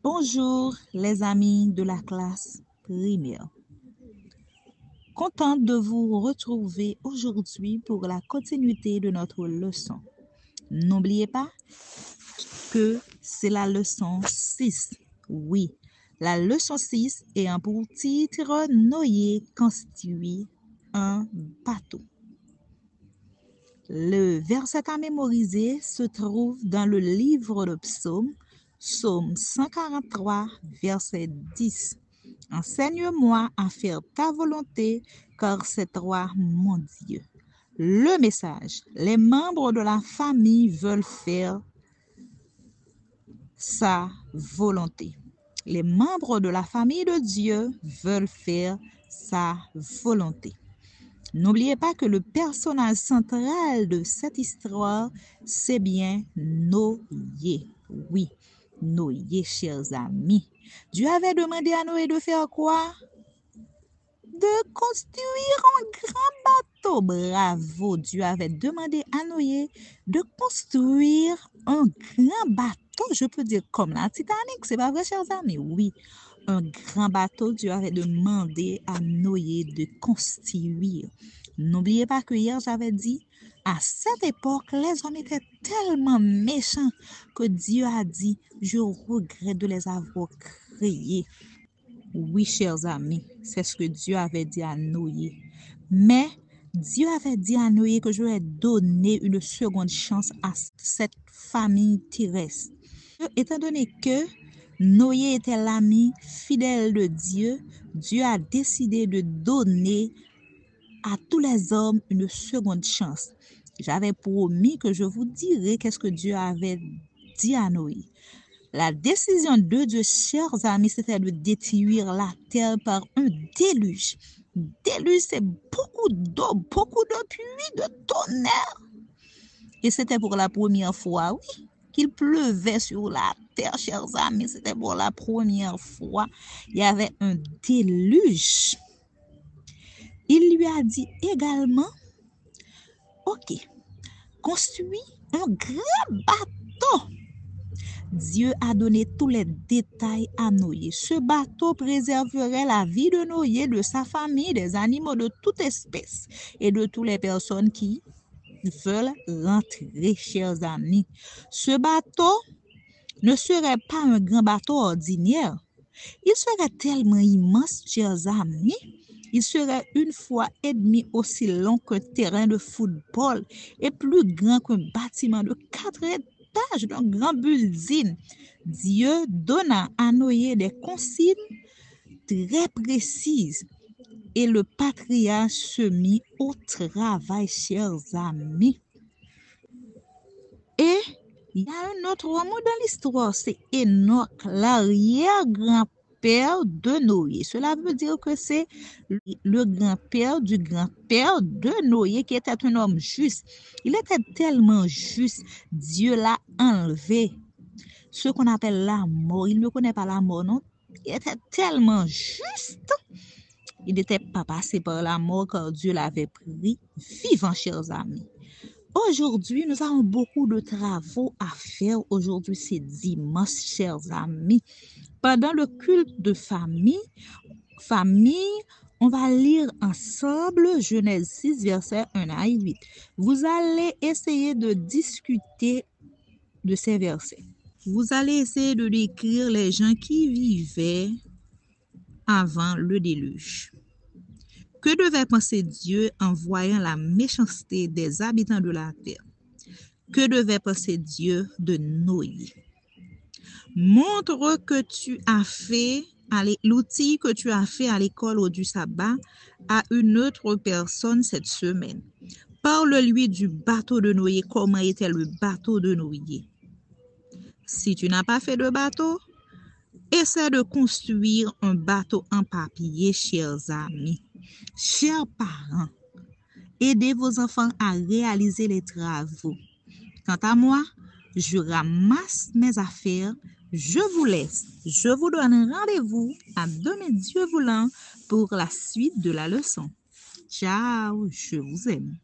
Bonjour les amis de la classe primaire. Contente de vous retrouver aujourd'hui pour la continuité de notre leçon. N'oubliez pas que c'est la leçon 6. Oui, la leçon 6 ayant pour titre Noé constitue un bateau. Le verset à mémoriser se trouve dans le livre de Psaume, Psaume 143, verset 10. Enseigne-moi à faire ta volonté, car c'est toi mon Dieu. Le message, les membres de la famille veulent faire sa volonté. Les membres de la famille de Dieu veulent faire sa volonté. N'oubliez pas que le personnage central de cette histoire, c'est bien Noé. Oui, Noé, chers amis. Dieu avait demandé à Noé de faire quoi? De construire un grand bateau. Bravo, Dieu avait demandé à Noé de construire un grand bateau. Je peux dire comme la Titanic, c'est pas vrai, chers amis? Oui, un grand bateau, Dieu avait demandé à Noé de construire. N'oubliez pas que hier, j'avais dit, à cette époque, les hommes étaient tellement méchants que Dieu a dit, je regrette de les avoir créés. Oui, chers amis, c'est ce que Dieu avait dit à Noé. Mais Dieu avait dit à Noé que je vais donner une seconde chance à cette famille terrestre. Étant donné que Noé était l'ami fidèle de Dieu, Dieu a décidé de donner à tous les hommes une seconde chance. J'avais promis que je vous dirais qu'est-ce que Dieu avait dit à Noé. La décision de Dieu, chers amis, c'était de détruire la terre par un déluge. Déluge, c'est beaucoup d'eau, beaucoup de pluie, de tonnerre. Et c'était pour la première fois, oui, qu'il pleuvait sur la terre, chers amis. C'était pour la première fois. Il y avait un déluge. Il lui a dit également, ok, construis un grand bateau. Dieu a donné tous les détails à Noé. Ce bateau préserverait la vie de Noé, de sa famille, des animaux de toute espèce et de toutes les personnes qui veulent rentrer, chers amis. Ce bateau ne serait pas un grand bateau ordinaire. Il serait tellement immense, chers amis. Il serait 1,5 fois aussi long qu'un terrain de football et plus grand qu'un bâtiment de 4 étages d'un grand building. Dieu donna à Noé des consignes très précises et le patriarche se mit au travail, chers amis. Et il y a un autre homme dans l'histoire, c'est Enoch, l'arrière-grand-père de Noé. Cela veut dire que c'est le grand-père de Noé qui était un homme juste. Il était tellement juste, Dieu l'a enlevé. Ce qu'on appelle la mort, il ne connaît pas la mort, non? Il était tellement juste. Il n'était pas passé par la mort car Dieu l'avait pris vivant, chers amis. Aujourd'hui, nous avons beaucoup de travaux à faire. Aujourd'hui, c'est dimanche, chers amis. Pendant le culte de famille, on va lire ensemble Genèse 6, versets 1 à 8. Vous allez essayer de discuter de ces versets. Vous allez essayer de décrire les gens qui vivaient avant le déluge. Que devait penser Dieu en voyant la méchanceté des habitants de la terre? Que devait penser Dieu de Noé? Montre que tu as fait l'outil que tu as fait à l'école du sabbat à une autre personne cette semaine. Parle-lui du bateau de Noé. Comment était le bateau de Noé? Si tu n'as pas fait de bateau, essaie de construire un bateau en papier, chers amis. Chers parents, aidez vos enfants à réaliser les travaux. Quant à moi, je ramasse mes affaires, je vous laisse. Je vous donne rendez-vous à demain, Dieu voulant, pour la suite de la leçon. Ciao, je vous aime.